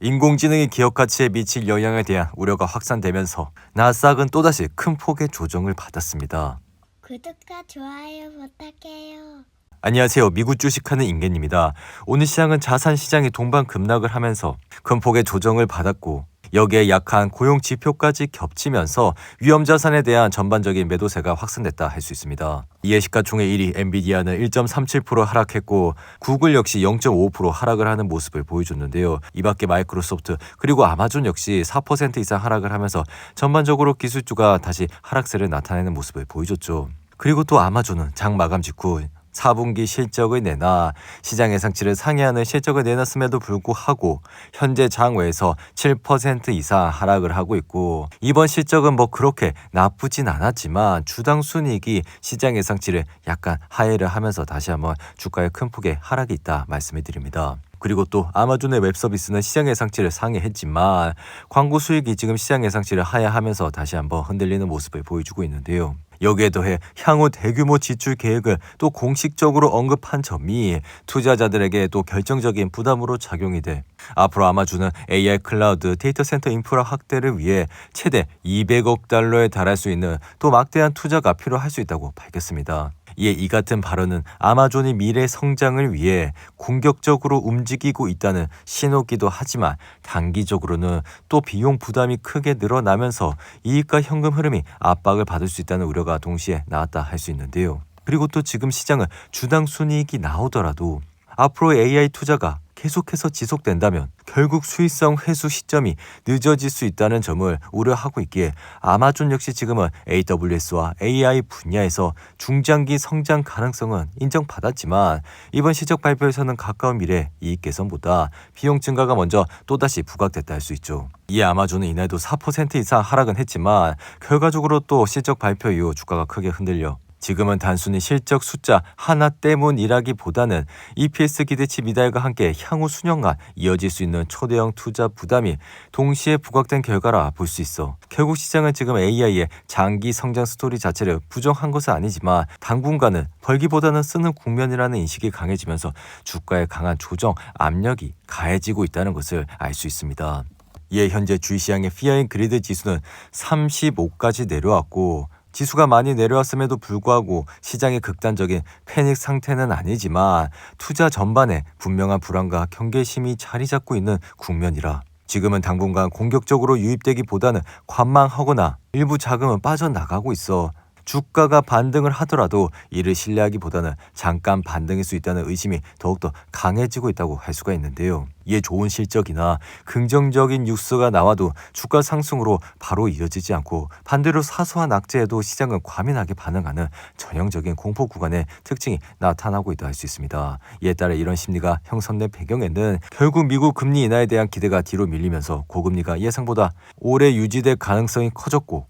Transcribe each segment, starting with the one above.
인공지능이 기업 가치에 미칠 영향에 대한 우려가 확산되면서 나스닥은 또다시 큰 폭의 조정을 받았습니다. 구독과 좋아요 부탁해요. 안녕하세요. 미국 주식하는 인겐입니다. 오늘 시장은 자산 시장이 동반 급락을 하면서 큰 폭의 조정을 받았고 여기에 약한 고용 지표까지 겹치면서 위험 자산에 대한 전반적인 매도세가 확산됐다 할 수 있습니다. 이에 시가총액 1위 엔비디아는 1.37% 하락했고 구글 역시 0.5% 하락을 하는 모습을 보여줬는데요. 이 밖에 마이크로소프트 그리고 아마존 역시 4% 이상 하락을 하면서 전반적으로 기술주가 다시 하락세를 나타내는 모습을 보여줬죠. 그리고 또 아마존은 장 마감 직후 4분기 실적을 내나 시장 예상치를 상회하는 실적을 내놨음에도 불구하고 현재 장외에서 7% 이상 하락을 하고 있고 이번 실적은 그렇게 나쁘진 않았지만 주당 순이익이 시장 예상치를 약간 하회를 하면서 다시 한번 주가에 큰 폭의 하락이 있다 말씀을 드립니다. 그리고 또 아마존의 웹 서비스는 시장 예상치를 상회했지만 광고 수익이 지금 시장 예상치를 하회하면서 다시 한번 흔들리는 모습을 보여주고 있는데요. 여기에 더해 향후 대규모 지출 계획을 또 공식적으로 언급한 점이 투자자들에게 또 결정적인 부담으로 작용이 돼 앞으로 아마존은 AI 클라우드 데이터 센터 인프라 확대를 위해 최대 200억 달러에 달할 수 있는 또 막대한 투자가 필요할 수 있다고 밝혔습니다. 이에 이 같은 발언은 아마존이 미래 성장을 위해 공격적으로 움직이고 있다는 신호기도 하지만 단기적으로는 또 비용 부담이 크게 늘어나면서 이익과 현금 흐름이 압박을 받을 수 있다는 우려가 동시에 나왔다 할 수 있는데요. 그리고 또 지금 시장은 주당 순이익이 나오더라도 앞으로 AI 투자가 계속해서 지속된다면 결국 수익성 회수 시점이 늦어질 수 있다는 점을 우려하고 있기에 아마존 역시 지금은 AWS와 AI 분야에서 중장기 성장 가능성은 인정받았지만 이번 실적 발표에서는 가까운 미래 이익 개선보다 비용 증가가 먼저 또다시 부각됐다 할 수 있죠. 이에 아마존은 이날도 4% 이상 하락은 했지만 결과적으로 또 실적 발표 이후 주가가 크게 흔들려 지금은 단순히 실적 숫자 하나 때문이라기보다는 EPS 기대치 미달과 함께 향후 수년간 이어질 수 있는 초대형 투자 부담이 동시에 부각된 결과라 볼 수 있어. 결국 시장은 지금 AI의 장기 성장 스토리 자체를 부정한 것은 아니지만 당분간은 벌기보다는 쓰는 국면이라는 인식이 강해지면서 주가에 강한 조정 압력이 가해지고 있다는 것을 알 수 있습니다. 이에 현재 주식시장의 피어인 그리드 지수는 35까지 내려왔고 지수가 많이 내려왔음에도 불구하고 시장의 극단적인 패닉 상태는 아니지만 투자 전반에 분명한 불안과 경계심이 자리 잡고 있는 국면이라 지금은 당분간 공격적으로 유입되기보다는 관망하거나 일부 자금은 빠져나가고 있어 주가가 반등을 하더라도 이를 신뢰하기보다는 잠깐 반등일 수 있다는 의심이 더욱더 강해지고 있다고 할 수가 있는데요. 이에 좋은 실적이나 긍정적인 뉴스가 나와도 주가 상승으로 바로 이어지지 않고 반대로 사소한 악재에도 시장은 과민하게 반응하는 전형적인 공포 구간의 특징이 나타나고 있다 할 수 있습니다. 이에 따라 이런 심리가 형성된 배경에는 결국 미국 금리 인하에 대한 기대가 뒤로 밀리면서 고금리가 예상보다 오래 유지될 가능성이 커졌고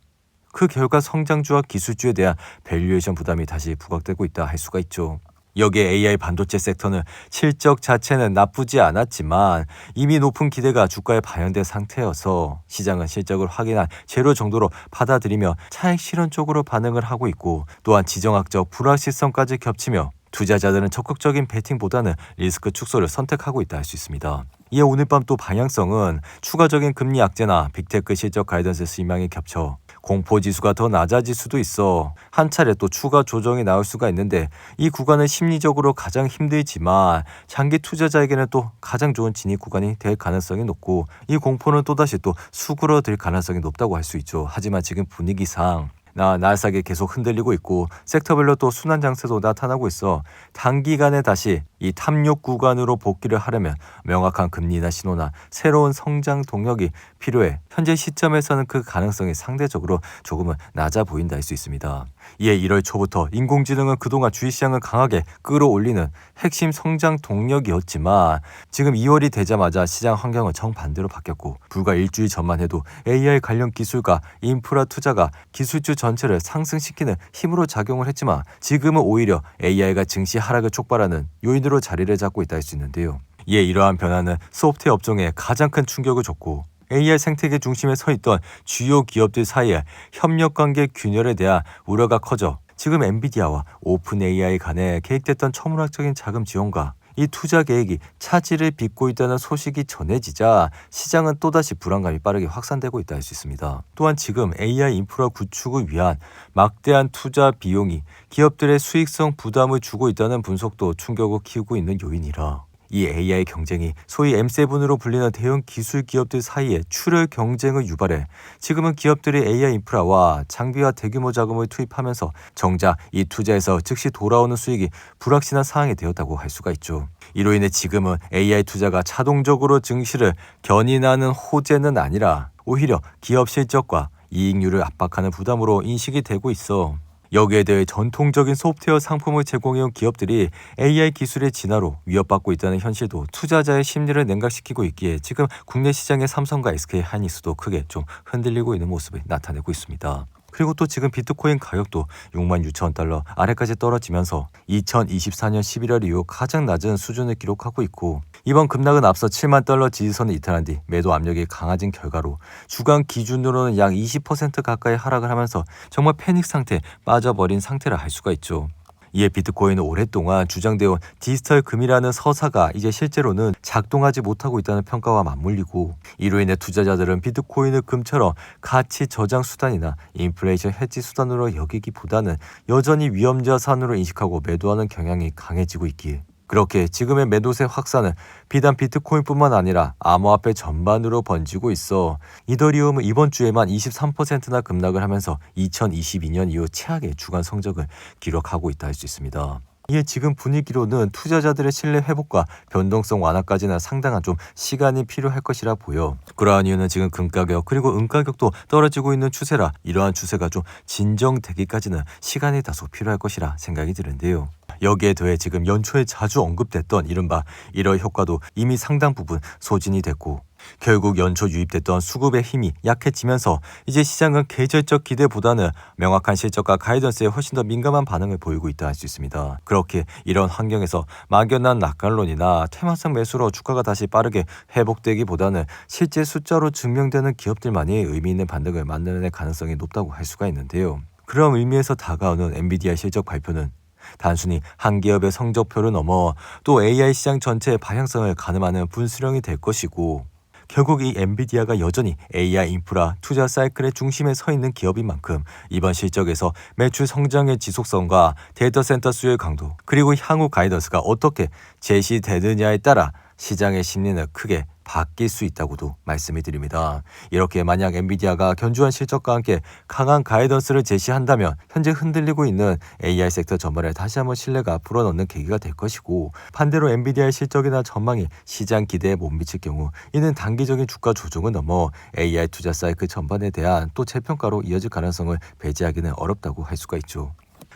그 결과 성장주와 기술주에 대한 밸류에이션 부담이 다시 부각되고 있다 할 수가 있죠. 여기에 AI 반도체 섹터는 실적 자체는 나쁘지 않았지만 이미 높은 기대가 주가에 반영된 상태여서 시장은 실적을 확인한 재료 정도로 받아들이며 차익 실현 쪽으로 반응을 하고 있고 또한 지정학적 불확실성까지 겹치며 투자자들은 적극적인 베팅보다는 리스크 축소를 선택하고 있다 할 수 있습니다. 이에 오늘 밤 또 방향성은 추가적인 금리 악재나 빅테크 실적 가이던스 희망이 겹쳐 공포지수가 더 낮아질 수도 있어 한 차례 또 추가 조정이 나올 수가 있는데 이 구간은 심리적으로 가장 힘들지만 장기 투자자에게는 또 가장 좋은 진입 구간이 될 가능성이 높고 이 공포는 또다시 또 수그러들 가능성이 높다고 할 수 있죠. 하지만 지금 분위기상 나스닥이 계속 흔들리고 있고 섹터별로 또 순환 장세도 나타나고 있어 단기간에 다시 이 탐욕 구간으로 복귀를 하려면 명확한 금리나 신호나 새로운 성장 동력이 필요해 현재 시점에서는 그 가능성이 상대적으로 조금은 낮아 보인다 할 수 있습니다. 이에 1월 초부터 인공지능은 그동안 주식시장을 강하게 끌어올리는 핵심 성장 동력이었지만 지금 2월이 되자마자 시장 환경은 정반대로 바뀌었고 불과 일주일 전만 해도 AI 관련 기술과 인프라 투자가 기술주 전체를 상승시키는 힘으로 작용을 했지만 지금은 오히려 AI가 증시 하락을 촉발하는 요인으로 자리를 잡고 있다 할 수 있는데요. 이에 이러한 변화는 소프트웨어 업종에 가장 큰 충격을 줬고 AI 생태계 중심에 서 있던 주요 기업들 사이에 협력관계 균열에 대한 우려가 커져 지금 엔비디아와 오픈 AI 간에 계획됐던 천문학적인 자금 지원과 이 투자 계획이 차질을 빚고 있다는 소식이 전해지자 시장은 또다시 불안감이 빠르게 확산되고 있다 할 수 있습니다. 또한 지금 AI 인프라 구축을 위한 막대한 투자 비용이 기업들의 수익성 부담을 주고 있다는 분석도 충격을 키우고 있는 요인이라 이 AI 경쟁이 소위 M7으로 불리는 대형 기술 기업들 사이에 출혈 경쟁을 유발해 지금은 기업들이 AI 인프라와 장비와 대규모 자금을 투입하면서 정작 이 투자에서 즉시 돌아오는 수익이 불확실한 상황이 되었다고 할 수가 있죠. 이로 인해 지금은 AI 투자가 자동적으로 증시를 견인하는 호재는 아니라 오히려 기업 실적과 이익률을 압박하는 부담으로 인식이 되고 있어 여기에 대해 전통적인 소프트웨어 상품을 제공해온 기업들이 AI 기술의 진화로 위협받고 있다는 현실도 투자자의 심리를 냉각시키고 있기에 지금 국내 시장의 삼성과 SK 하이닉스도 크게 좀 흔들리고 있는 모습을 나타내고 있습니다. 그리고 또 지금 비트코인 가격도 66,000달러 아래까지 떨어지면서 2024년 11월 이후 가장 낮은 수준을 기록하고 있고 이번 급락은 앞서 7만 달러 지지선을 이탈한 뒤 매도 압력이 강해진 결과로 주간 기준으로는 약 20% 가까이 하락을 하면서 정말 패닉 상태에 빠져버린 상태라 할 수가 있죠. 이에 비트코인은 오랫동안 주장되어 온 디지털 금이라는 서사가 이제 실제로는 작동하지 못하고 있다는 평가와 맞물리고 이로 인해 투자자들은 비트코인을 금처럼 가치 저장 수단이나 인플레이션 해지 수단으로 여기기보다는 여전히 위험 자산으로 인식하고 매도하는 경향이 강해지고 있기에 그렇게 지금의 매도세 확산은 비단 비트코인뿐만 아니라 암호화폐 전반으로 번지고 있어 이더리움은 이번 주에만 23%나 급락을 하면서 2022년 이후 최악의 주간 성적을 기록하고 있다 할 수 있습니다. 이에 지금 분위기로는 투자자들의 신뢰 회복과 변동성 완화까지는 상당한 좀 시간이 필요할 것이라 보여. 그러한 이유는 지금 금 가격 그리고 은 가격도 떨어지고 있는 추세라 이러한 추세가 좀 진정되기까지는 시간이 다소 필요할 것이라 생각이 드는데요. 여기에 더해 지금 연초에 자주 언급됐던 이른바 1월 효과도 이미 상당 부분 소진이 됐고 결국 연초 유입됐던 수급의 힘이 약해지면서 이제 시장은 계절적 기대보다는 명확한 실적과 가이던스에 훨씬 더 민감한 반응을 보이고 있다 할 수 있습니다. 그렇게 이런 환경에서 막연한 낙관론이나 테마성 매수로 주가가 다시 빠르게 회복되기보다는 실제 숫자로 증명되는 기업들만이 의미 있는 반등을 만들어낼 가능성이 높다고 할 수가 있는데요. 그런 의미에서 다가오는 엔비디아 실적 발표는 단순히 한 기업의 성적표를 넘어 또 AI 시장 전체의 방향성을 가늠하는 분수령이 될 것이고 결국 이 엔비디아가 여전히 AI 인프라 투자 사이클의 중심에 서 있는 기업인 만큼 이번 실적에서 매출 성장의 지속성과 데이터 센터 수요의 강도 그리고 향후 가이던스가 어떻게 제시되느냐에 따라 시장의 심리는 크게 바뀔 수 있다고도 말씀을 드립니다. 이렇게 만약 엔비디아가 견조한 실적과 함께 강한 가이던스를 제시한다면 현재 흔들리고 있는 AI 섹터 전반에 다시 한번 신뢰가 불어넣는 계기가 될 것이고 반대로 엔비디아의 실적이나 전망이 시장 기대에 못 미칠 경우 이는 단기적인 주가 조정을 넘어 AI 투자 사이클 전반에 대한 또 재평가로 이어질 가능성을 배제하기는 어렵다고 할 수가 있죠.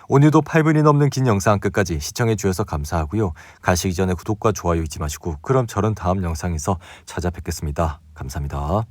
오늘도 8분이 넘는 긴 영상 끝까지 시청해 주셔서 감사하고요. 가시기 전에 구독과 좋아요 잊지 마시고 그럼 저는 다음 영상에서 찾아뵙겠습니다. 감사합니다.